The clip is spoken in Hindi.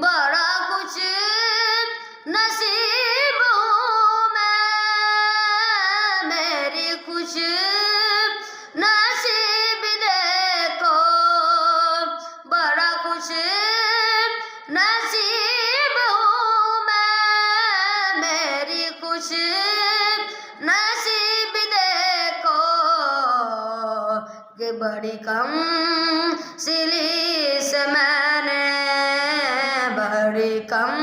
बड़ा कुछ नसीब हूँ मैं, मेरी खुश नसीब देखो, बड़ा खुश नसीब हूँ मैं, मेरी खुश नसीब देखो, कि बड़ी कम सिली से मैंने बड़ी कम